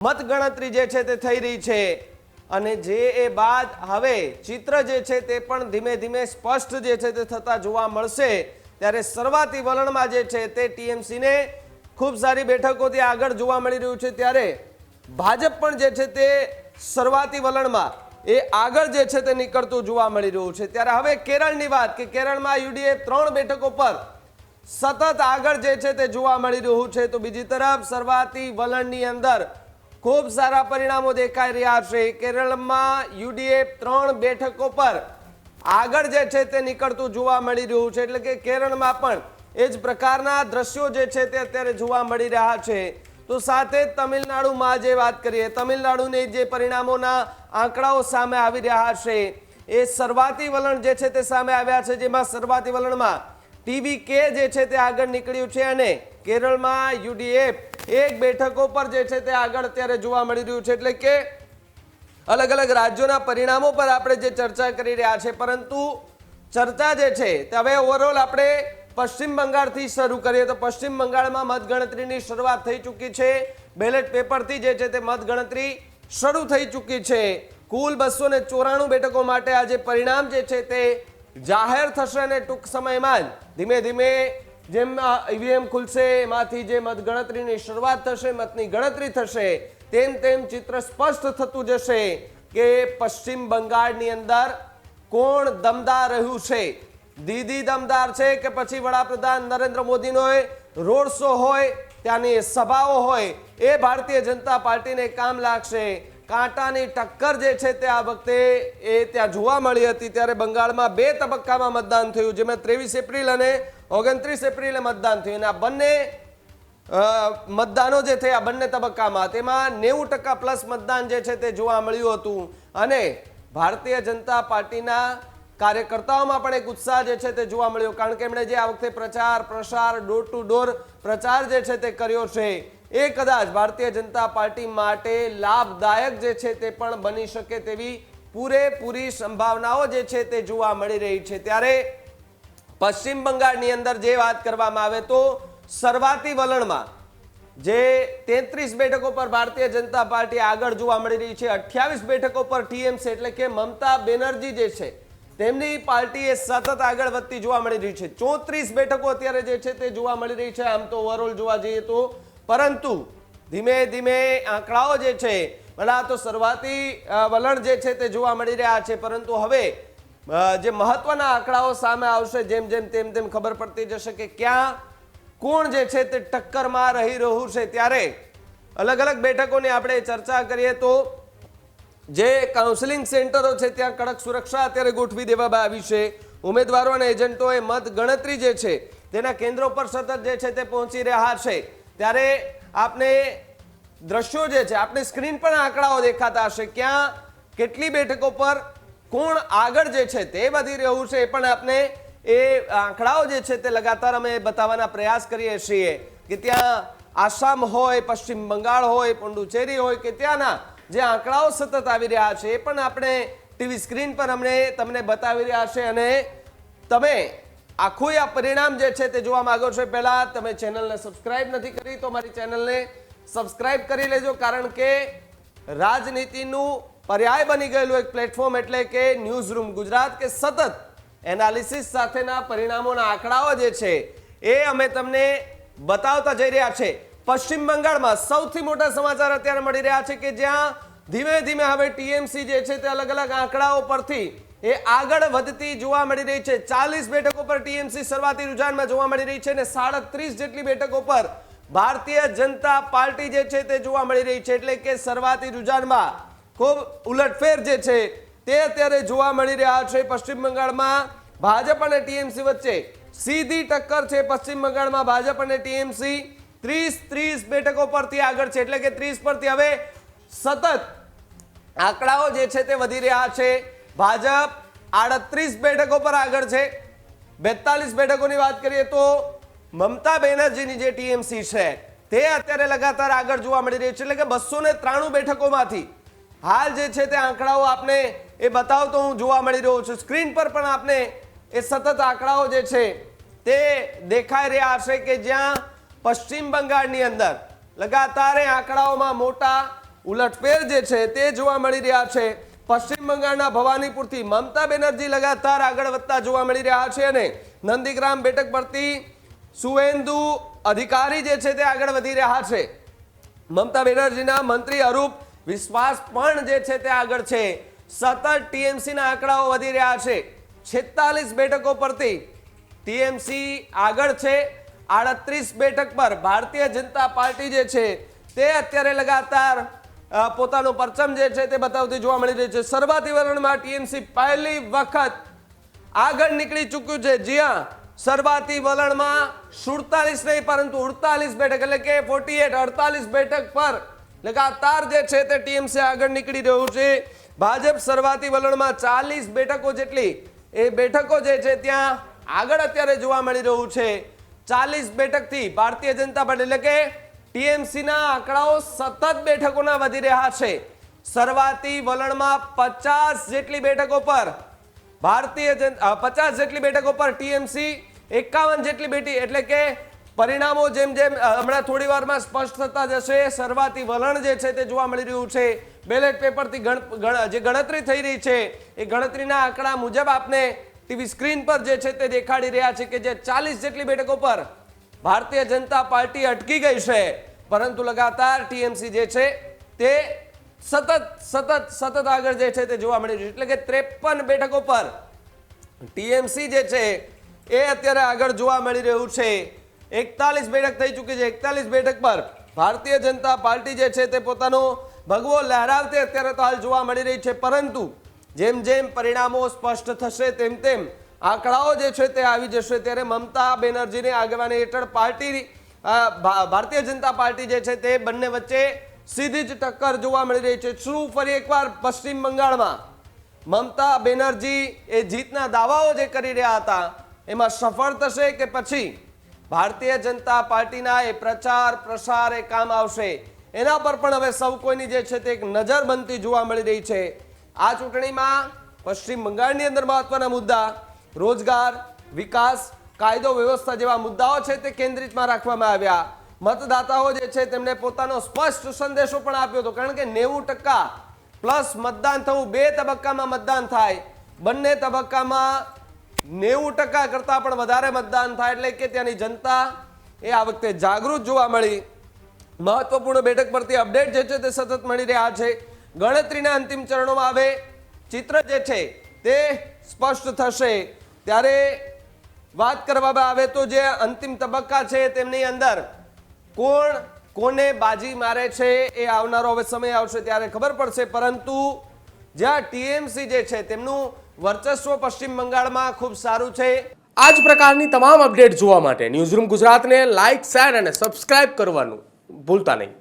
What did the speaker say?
મતગણતરી જે છે તે થઈ રહી છે અને જે એ બાદ હવે ચિત્ર જે છે તે પણ ધીમે ધીમે સ્પષ્ટ જે છે તે થતા જોવા મળશે ત્યારે શરૂઆતી વલણમાં જે છે તે ટીએમસીને ખૂબ સારી બેઠકોથી આગળ જોવા મળી રહ્યું છે ત્યારે ભાજપ પણ જે છે તે શરૂઆતી વલણમાં એ આગળ જે છે તે નીકળતું જોવા મળી રહ્યું છે ત્યારે હવે કેરળની વાત કે કેરળમાં યુડીએફ 3 બેઠકો પર સતત આગળ જે છે તે જોવા મળી રહ્યું છે તો બીજી તરફ શરૂઆતી વલણની અંદર ખૂબ સારા પરિણામો દેખાઈ રહ્યા છે કેરળમાં યુડીએફ 3 બેઠકો પર આગળ જે છે તે નીકળતું જોવા મળી રહ્યું છે એટલે કે કેરળમાં પણ એ જ પ્રકારના દ્રશ્યો જે છે તે અત્યારે જોવા મળી રહ્યા છે તો સાથે જ તમિલનાડુમાં જે વાત કરીએ તમિલનાડુની જે પરિણામોના આંકડાઓ સામે આવી રહ્યા છે એ શરૂઆતી વલણ જે છે તે સામે આવ્યા છે જેમાં શરૂઆતી વલણમાં ટીવીકે જે છે તે આગળ નીકળ્યું છે અને કેરળમાં યુડીએફ 1 બેઠકો પર જે છે તે આગળ અત્યારે જોવા મળી રહ્યું છે એટલે કે અલગ અલગ રાજ્યોના પરિણામો પર આપણે જે ચર્ચા કરી રહ્યા છે પરંતુ ચર્ચા જે છે તે હવે ઓવરઓલ આપણે પશ્ચિમ બંગાળથી શરૂ કરીએ તો પશ્ચિમ બંગાળમાં મતગણતરીની શરૂઆત થઈ ચૂકી છે બેલેટ પેપરથી જે છે તે મતગણતરી શરૂ થઈ ચૂકી છે કુલ 294 બેઠકો માટે આજે પરિણામ જે છે તે જાહેર થશે અને ટૂંક સમયમાં જ ધીમે ધીમે જેમ ઈવીએમ ખુલશે એમાંથી જે મતગણતરીની શરૂઆત થશે મતની ગણતરી થશે તેમ તેમ ચિત્ર સ્પષ્ટ થતું જશે કે પશ્ચિમ બંગાળની અંદર કોણ દમદાર રહ્યું છે દીદી દમદાર છે કે પછી વડાપ્રધાન નરેન્દ્ર મોદીનો રોડ શો હોય ત્યાંની સભાઓ હોય એ ભારતીય જનતા પાર્ટીને કામ લાગશે કાંટાની ટક્કર જે છે તે આ વખતે એ ત્યાં જોવા મળી હતી ત્યારે બંગાળમાં 2 તબક્કામાં મતદાન થયું જેમાં 23 એપ્રિલ અને 29 એપ્રિલે મતદાન થયું અને આ બંને મતદાનો જે થયા બંને તબક્કામાં તેમાં 90% પ્લસ મતદાન જે છે તે જોવા મળ્યું હતું અને ભારતીય જનતા પાર્ટીના કાર્યકર્તાઓમાં પણ એક ઉત્સાહ જે છે તે જોવા મળ્યો કારણ કે એમણે જે આ વખતે પ્રચાર પ્રસાર ડોર ટુ ડોર પ્રચાર જે છે તે કર્યો છે એ કદાચ ભારતીય જનતા પાર્ટી માટે લાભદાયક જે છે તે પણ બની શકે તેવી પૂરેપૂરી સંભાવનાઓ જે છે તે જોવા મળી રહી છે ત્યારે પશ્ચિમ બંગાળની અંદર જે વાત કરવામાં આવે તો શરૂઆતી વલણમાં જે 33 બેઠકો પર ભારતીય જનતા પાર્ટી આગળ જોવા મળી રહી છે 28 બેઠકો પર ટીએમસી એટલે કે મમતા બેનર્જી જે છે તેમની પાર્ટી એ સતત આગળ વધતી જોવા મળી રહી છે 34 બેઠકો અત્યારે જે છે તે જોવા મળી રહી છે આમ તો ઓવરઓલ જોવા જઈએ તો પરંતુ ધીમે ધીમે આંકડાઓ જે છે ભલા તો શરૂઆતી વલણ જે છે તે જોવા મળી રહ્યા છે પરંતુ હવે જે મહત્વના આંકડાઓ સામે આવશે જેમ જેમ તેમ તેમ ખબર પડતી જશે કે ક્યાં કોણ જે છે તે ટક્કરમાં રહી રહ્યું છે ત્યારે અલગ અલગ બેઠકોની આપણે ચર્ચા કરીએ તો જે કાઉન્સિલિંગ સેન્ટરો છે ત્યાં કડક સુરક્ષા અત્યારે ગોઠવી દેવામાં આવી છે ઉમેદવારો અને એજન્ટોએ મત ગણતરી જે છે તેના કેન્દ્રો પર સતત જે છે તે પહોંચી રહ્યા છે ત્યારે આપને દ્રશ્યો જે છે આપની સ્ક્રીન પર આંકડાઓ દેખાતા હશે ક્યાં કેટલી બેઠકો પર કોણ આગળ જે છે તે વધી રહ્યું છે એ પણ આપને એ આંકડાઓ જે છે તે લગાતાર અમે બતાવવાના પ્રયાસ કરીએ છીએ કે ત્યાં આસામ હોય પશ્ચિમ બંગાળ હોય પુડુચેરી હોય કે ત્યાંના જે આંકડાઓ સતત આવી રહ્યા છે એ પણ આપણે ટીવી સ્ક્રીન પર અમને તમને બતાવી રહ્યા છે અને તમે આખું આ પરિણામ જે છે તે જોવા માંગો છો પહેલા તમે ચેનલને સબસ્ક્રાઇબ નથી કરી તો મારી ચેનલને સબસ્ક્રાઇબ કરી લેજો કારણ કે રાજનીતિનું પર્યાય બની ગયેલું એક પ્લેટફોર્મ એટલે કે ન્યૂઝ રૂમ ગુજરાત કે સતત એનાલિસિસ સાથેના પરિણામોના આંકડાઓ જે છે એ અમે તમને બતાવતા જઈ રહ્યા છે પશ્ચિમ બંગાળમાં સૌથી મોટા સમાચાર અત્યારે મળી રહ્યા છે કે જ્યાં ધીમે ધીમે હવે ટીએમસી જે છે તે અલગ અલગ આંકડાઓ પરથી એ આગળ વધતી જોવા મળી રહી છે 40 બેઠકો પર ટીએમસી શરૂઆતી રૂઝાનમાં જોવા મળી રહી છે અને 37 જેટલી બેઠકો પર ભારતીય જનતા પાર્ટી જે છે તે જોવા મળી રહી છે એટલે કે શરૂઆતી રૂઝાનમાં ખૂબ ઉલટફેર જે છે તે અત્યારે જોવા મળી રહ્યા છે પશ્ચિમ બંગાળમાં ભાજપ અને ટીએમસી વચ્ચે સીધી ટક્કર છે પશ્ચિમ બંગાળમાં ભાજપ અને ટીએમસી 30 બેઠકો પરથી આગળ છે એટલે કે 30 પરથી હવે સતત આંકડાઓ જે છે તે વધી રહ્યા છે ભાજપ 38 બેઠકો પર આગળ છે 42 બેઠકોની વાત કરીએ તો મમતા બેનર્જીની જે ટીએમસી છે તે અત્યારે લગાતાર આગળ જોવા મળી રહી છે એટલે કે 293 બેઠકોમાંથી હાલ જે છે તે આંકડાઓ આપને એ બતાવતો હું જોવા મળી રહ્યો છું સ્ક્રીન પર પણ આપને એ સતત આંકડાઓ જે છે તે દેખાઈ રહ્યા હશે કે જ્યાં પશ્ચિમ બંગાળની અંદર लगातार आंकड़ाओं में मोटा ઉલટફેર જે છે તે જોવા મળી રહ્યા છે। પશ્ચિમ બંગાળના ભવાનીપુરથી મમતા બેનર્જી લગાતાર આગળ વધતા જોવા મળી રહ્યા છે અને નંદીગ્રામ બેઠક પરથી સુવેન્દુ અધિકારી જે છે તે આગળ વધી રહ્યા છે। મમતા બેનર્જીના મંત્રી અરૂપ વિશ્વાસ પણ જે છે તે આગળ છે। સતત ટીએમસીના આંકડાઓ વધી રહ્યા છે। 46 બેઠકો પરથી ટીએમસી આગળ છે। 38 બેઠક પર ભારતીય જનતા પાર્ટી જે છે તે અત્યારે લગાતાર પોતાનો પરચમ જે છે તે બતાવતી જોવા મળી રહી છે। સર્વાધિક વલણમાં ટીએમસી પહેલી વખત આગળ નીકળી ચૂક્યું છે। જ્યાં સર્વાધિક વલણમાં 47 નહીં પરંતુ 48 બેઠક એટલે કે 48 બેઠક પર લગાતાર જે છે તે ટીએમસી આગળ નીકળી રહ્યું છે। ભાજપ સર્વાધિક વલણમાં 40 બેઠકો જેટલી એ બેઠકો જે છે ત્યાં આગળ અત્યારે જોવા મળી રહ્યું છે। 40 બેઠકથી ભારતીય જનતા પાર્ટી એટલે કે ટીએમસીના આંકડાઓ સતત બેઠકોના વધી રહ્યા છે। સર્વાધિક વલણમાં 50 જેટલી બેઠકો પર ભારતીય જનતા 50 જેટલી બેઠકો પર ટીએમસી 51 જેટલી બેઠી એટલે કે પરિણામો જેમ જેમ હમણાં થોડી વારમાં સ્પષ્ટ થતા જશે। સર્વાધિક વલણ જે છે તે જોવા મળી રહ્યું છે। બેલેટ પેપરથી જે ગણતરી થઈ રહી છે એ ગણતરીના આંકડા મુજબ આપને ટીવી સ્ક્રીન પર જે છે તે દેખાડી રહ્યા છે કે જે 40 જેટલી બેઠકો પર ભારતીય જનતા પાર્ટી અટકી ગઈ છે પરંતુ લગાતાર ટીએમસી જે છે તે સતત આગળ જે છે તે જોવા મળી રહ્યું છે। એટલે કે 53 બેઠકો પર ટીએમસી જે છે એ અત્યારે આગળ જોવા મળી રહ્યું છે। 41 બેઠક થઈ ચૂકી છે। 41 બેઠક પર ભારતીય જનતા પાર્ટી જે છે તે પોતાનો ભગવો લહેરાવતી અત્યારે તો હાલ જોવા મળી રહી છે પરંતુ જેમ જેમ પરિણામો સ્પષ્ટ થશે તેમ તેમ આંકડાઓ જે છે તે આવી જશે ત્યારે મમતા બેનર્જીની આગેવાની હેઠળ પાર્ટી ભારતીય જનતા પાર્ટી જે છે તે બંને વચ્ચે સીધી જ ટક્કર જોવા મળી રહી છે। શું ફરી એકવાર પશ્ચિમ બંગાળમાં મમતા બેનર્જી એ જીતના દાવાઓ જે કરી રહ્યા હતા એમાં સફળ થશે કે પછી ભારતીય જનતા પાર્ટીના એ પ્રચાર પ્રસાર એ કામ આવશે એના પર પણ હવે સૌ કોઈની જે છે તે એક નજર બનતી જોવા મળી રહી છે। આ ચૂંટણીમાં પશ્ચિમ બંગાળની અંદર મહત્વના મુદ્દા રોજગાર વિકાસ કાયદો વ્યવસ્થા જેવા મુદ્દાઓ છે તે કેન્દ્રિતમાં રાખવામાં આવ્યા। મતદાતાઓ જે છે તેમને પોતાનો સ્પષ્ટ સંદેશો પણ આપ્યો હતો કારણ કે 90% પ્લસ મતદાન થવું 2 તબક્કામાં મતદાન થાય બંને તબક્કામાં 90% કરતાં પણ વધારે મતદાન થાય એટલે કે ત્યાંની જનતા એ આ વખતે જાગૃત જોવા મળી। મહત્વપૂર્ણ બેઠક પરથી અપડેટ જે છે તે સતત મળી રહ્યા છે। ગણતરીના અંતિમ ચરણોમાં હવે ચિત્ર જે છે તે સ્પષ્ટ થશે ત્યારે વાત કરવામાં આવે તો જે અંતિમ તબક્કા છે તેમની અંદર કોણ કોને બાજી મારે છે એ આવનારો હવે સમય આવશે ત્યારે ખબર પડશે પરંતુ જ્યાં ટીએમસી જે છે તેમનું વર્ચસ્વ પશ્ચિમ બંગાળમાં ખૂબ સારું છે। આ જ પ્રકારની તમામ અપડેટ જોવા માટે ન્યૂઝરૂમ ગુજરાતને લાઇક શેર અને સબસ્ક્રાઇબ કરવાનું ભૂલતા નહીં।